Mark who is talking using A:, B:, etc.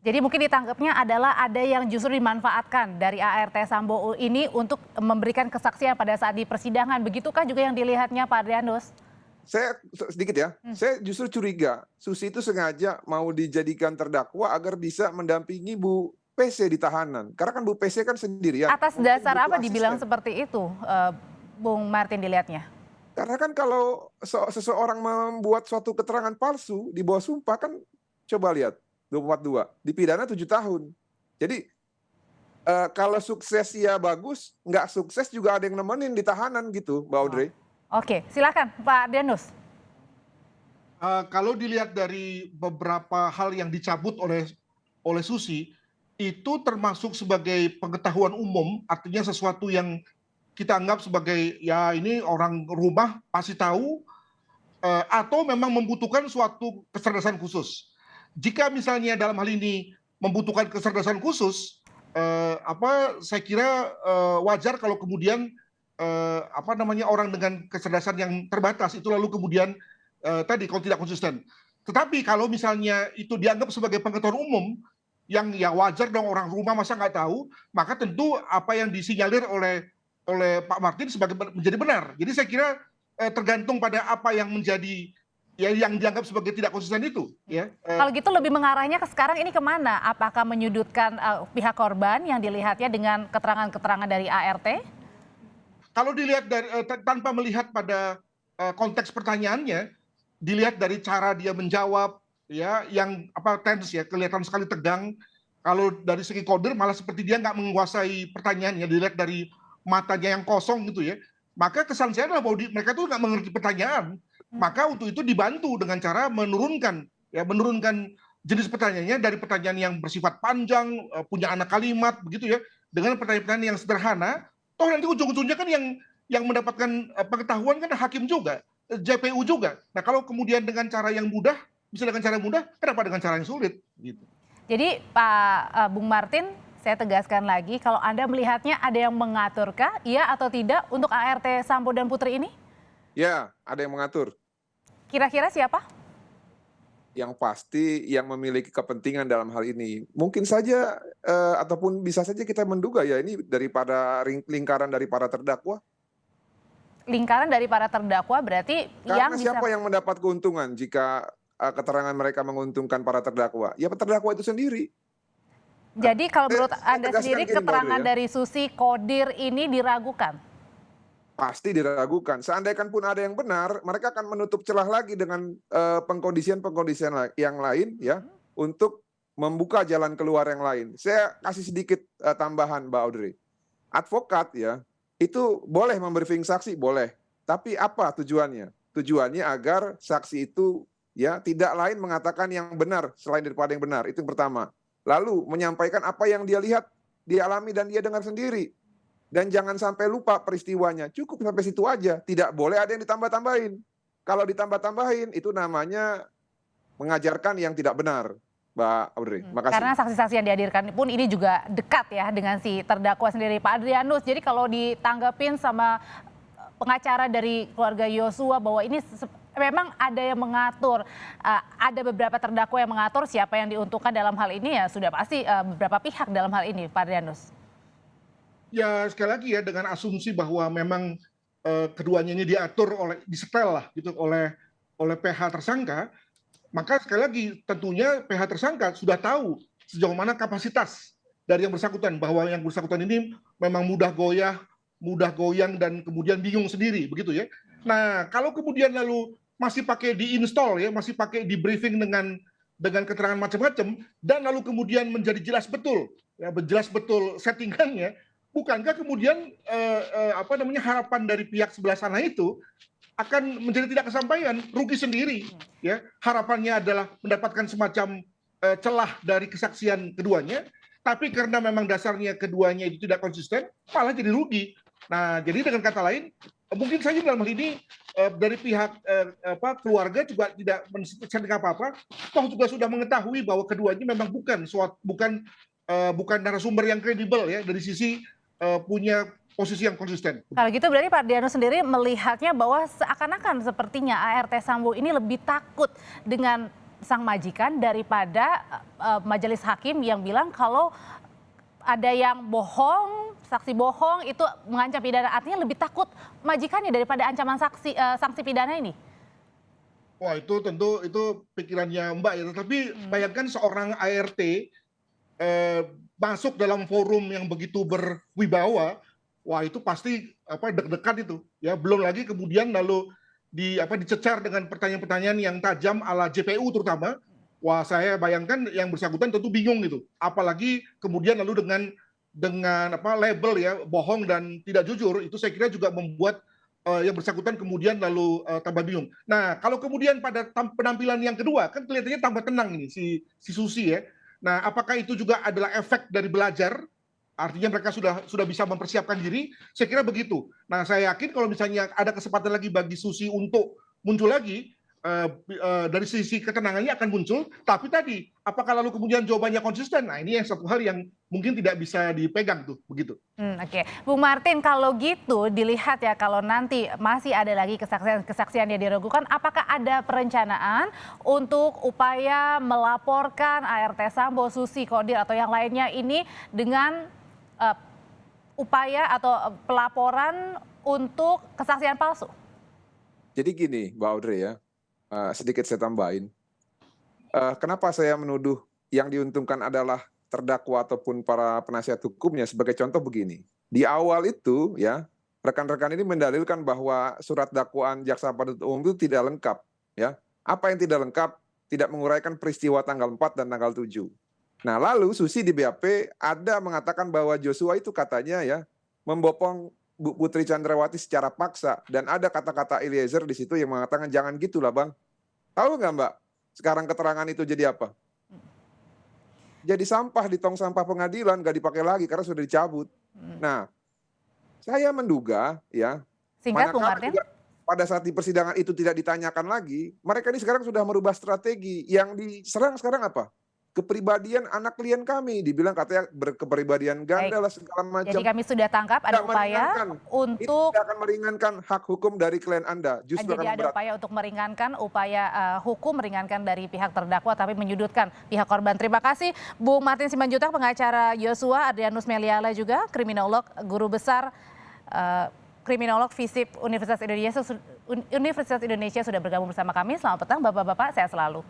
A: Jadi mungkin ditangkapnya adalah ada yang justru dimanfaatkan dari ART Sambo ini untuk memberikan kesaksian pada saat di persidangan. Begitukah juga yang dilihatnya Pak Adrianus?
B: Saya sedikit ya, saya justru curiga Susi itu sengaja mau dijadikan terdakwa agar bisa mendampingi Bu PC di tahanan. Karena kan Bu PC kan sendirian,
A: Atas
B: mungkin
A: dasar
B: butuh
A: apa dibilang
B: asisten.
A: seperti itu, Bung Martin dilihatnya?
B: Karena kan kalau seseorang membuat suatu keterangan palsu di bawah sumpah kan, coba lihat 242 dipidana 7 tahun. Jadi kalau sukses ya bagus, nggak sukses juga ada yang nemenin di tahanan gitu, Mbak
A: Oh.
B: Audrey.
A: Oke, silakan Pak Adrianus.
C: Kalau dilihat dari beberapa hal yang dicabut oleh Susi, itu termasuk sebagai pengetahuan umum, artinya sesuatu yang kita anggap sebagai ya ini orang rumah pasti tahu, atau memang membutuhkan suatu kecerdasan khusus. Jika misalnya dalam hal ini membutuhkan kecerdasan khusus, saya kira wajar kalau kemudian orang dengan kecerdasan yang terbatas itu lalu kemudian tadi kalau tidak konsisten. Tetapi kalau misalnya itu dianggap sebagai pengetahuan umum, yang ya wajar dong orang rumah masa nggak tahu, maka tentu apa yang disinyalir oleh Pak Martin menjadi benar. Jadi saya kira tergantung pada apa yang menjadi ya yang dianggap sebagai tidak konsisten itu. Ya.
A: Kalau gitu lebih mengarahnya ke sekarang ini kemana? Apakah menyudutkan pihak korban yang dilihatnya dengan keterangan-keterangan dari ART?
C: Kalau dilihat dari tanpa melihat pada konteks pertanyaannya, dilihat dari cara dia menjawab, ya yang tense ya kelihatan sekali tegang. Kalau dari segi kode malah seperti dia nggak menguasai pertanyaannya, dilihat dari matanya yang kosong gitu ya. Maka kesan saya adalah bahwa mereka tuh nggak mengerti pertanyaan. Maka untuk itu dibantu dengan cara menurunkan jenis pertanyaannya dari pertanyaan yang bersifat panjang, punya anak kalimat begitu ya, dengan pertanyaan-pertanyaan yang sederhana. Toh nanti ujung-ujungnya kan yang mendapatkan pengetahuan kan hakim juga, JPU juga. Nah kalau kemudian dengan cara yang mudah, bisa dengan cara mudah, kenapa dengan cara yang sulit? Gitu.
A: Jadi Pak Bung Martin, saya tegaskan lagi, kalau Anda melihatnya ada yang mengaturkah, iya atau tidak untuk ART Sambo dan Putri ini?
B: Ya, ada yang mengatur.
A: Kira-kira siapa?
B: Yang pasti yang memiliki kepentingan dalam hal ini. Mungkin saja ataupun bisa saja kita menduga ya ini daripada lingkaran dari para terdakwa.
A: Lingkaran dari para terdakwa berarti
B: Karena
A: yang bisa...
B: siapa yang mendapat keuntungan jika keterangan mereka menguntungkan para terdakwa? Ya terdakwa itu sendiri.
A: Jadi kalau menurut
B: Saya
A: Anda
B: tegaskan
A: sendiri
B: gini, Mbak Audrey,
A: keterangan
B: ya.
A: dari Susi Kodir ini diragukan?
B: Pasti diragukan. Seandainya pun ada yang benar, mereka akan menutup celah lagi dengan pengkondisian yang lain ya untuk membuka jalan keluar yang lain. Saya kasih sedikit tambahan, Mbak Audrey. Advokat ya itu boleh membriefing saksi, boleh. Tapi apa tujuannya? Tujuannya agar saksi itu ya tidak lain mengatakan yang benar selain daripada yang benar. Itu yang pertama. Lalu menyampaikan apa yang dia lihat, dia alami dan dia dengar sendiri. Dan jangan sampai lupa peristiwanya. Cukup sampai situ aja. Tidak boleh ada yang ditambah-tambahin. Kalau ditambah-tambahin itu namanya mengajarkan yang tidak benar, Mbak Audrey. Makasih.
A: Karena saksi-saksi yang dihadirkan pun ini juga dekat ya dengan si terdakwa sendiri Pak Adrianus. Jadi kalau ditanggapin sama pengacara dari keluarga Yosua bahwa ini memang ada yang mengatur, ada beberapa terdakwa yang mengatur siapa yang diuntungkan dalam hal ini ya sudah pasti beberapa pihak dalam hal ini Pak Adrianus.
C: Ya sekali lagi ya dengan asumsi bahwa memang keduanya ini diatur disetel lah gitu oleh PH tersangka, maka sekali lagi tentunya PH tersangka sudah tahu sejauh mana kapasitas dari yang bersangkutan, bahwa yang bersangkutan ini memang mudah goyang dan kemudian bingung sendiri begitu ya. Nah kalau kemudian lalu masih pakai diinstal ya, masih pakai di briefing dengan keterangan macam-macam dan lalu kemudian menjadi jelas betul settingannya. Bukankah kemudian harapan dari pihak sebelah sana itu akan menjadi tidak kesampaian, rugi sendiri ya. Harapannya adalah mendapatkan semacam celah dari kesaksian keduanya, tapi karena memang dasarnya keduanya itu tidak konsisten, malah jadi rugi. Nah, jadi dengan kata lain, mungkin saja dalam hal ini dari pihak keluarga juga tidak mensetting apa-apa, toh juga sudah mengetahui bahwa keduanya memang bukan narasumber yang kredibel ya dari sisi punya posisi yang konsisten.
A: Kalau gitu berarti Pak Adrianus sendiri melihatnya bahwa seakan-akan sepertinya ART Sambo ini lebih takut dengan sang majikan daripada majelis hakim yang bilang kalau ada yang bohong, saksi bohong itu mengancam pidana. Artinya lebih takut majikannya daripada ancaman sanksi pidana ini.
C: Wah, itu tentu itu pikirannya Mbak ya. Tetapi bayangkan seorang ART masuk dalam forum yang begitu berwibawa, wah itu pasti deg-degan itu ya. Belum lagi kemudian lalu dicecar dengan pertanyaan-pertanyaan yang tajam ala JPU terutama. Wah, saya bayangkan yang bersangkutan tentu bingung gitu. Apalagi kemudian lalu dengan label ya bohong dan tidak jujur, itu saya kira juga membuat yang bersangkutan kemudian lalu tambah bingung. Nah, kalau kemudian pada penampilan yang kedua kan kelihatannya tambah tenang ini si Susi ya. Nah, apakah itu juga adalah efek dari belajar? Artinya mereka sudah bisa mempersiapkan diri. Saya kira begitu. Nah, saya yakin kalau misalnya ada kesempatan lagi bagi Susi untuk muncul lagi, dari sisi ketenangannya akan muncul. Tapi tadi, apakah lalu kemudian jawabannya konsisten? Nah, ini yang satu hal yang mungkin tidak bisa dipegang tuh, begitu.
A: Oke, Bung Martin, kalau gitu dilihat ya kalau nanti masih ada lagi kesaksian yang diragukan, apakah ada perencanaan untuk upaya melaporkan ART Sambo, Susi, Kodir atau yang lainnya ini dengan upaya atau pelaporan untuk kesaksian palsu?
B: Jadi gini, Mbak Audrey ya, sedikit saya tambahin. Kenapa saya menuduh yang diuntungkan adalah terdakwa ataupun para penasihat hukumnya? Sebagai contoh begini, di awal itu ya rekan-rekan ini mendalilkan bahwa surat dakwaan jaksa penuntut umum itu tidak lengkap. Ya, apa yang tidak lengkap? Tidak menguraikan peristiwa tanggal 4 dan tanggal 7. Nah, lalu Susi di BAP ada mengatakan bahwa Joshua itu katanya ya membopong Bu Putri Chandrawati secara paksa, dan ada kata-kata Eliezer di situ yang mengatakan jangan gitulah Bang. Tahu nggak Mbak? Sekarang keterangan itu jadi apa? Jadi sampah di tong sampah pengadilan, nggak dipakai lagi karena sudah dicabut. Nah, saya menduga ya,
A: Singkat, Bung
B: manakala
A: Martin.
B: juga pada saat di persidangan itu tidak ditanyakan lagi, mereka ini sekarang sudah merubah strategi. Yang diserang sekarang apa? Kepribadian anak klien kami, dibilang katanya berkepribadian ganda lah segala macam.
A: Jadi kami sudah tangkap ada
B: Tidak
A: upaya
B: meringankan.
A: untuk
B: Ini akan meringankan hak hukum dari klien Anda. Justru
A: jadi
B: akan
A: ada
B: berat.
A: upaya untuk meringankan hukum meringankan dari pihak terdakwa tapi menyudutkan pihak korban. Terima kasih Bung Martin Simanjuntak, pengacara Yosua, Adrianus Meliala juga kriminolog, guru besar kriminolog FISIP Universitas Indonesia sudah bergabung bersama kami. Selamat petang Bapak-bapak, sehat selalu.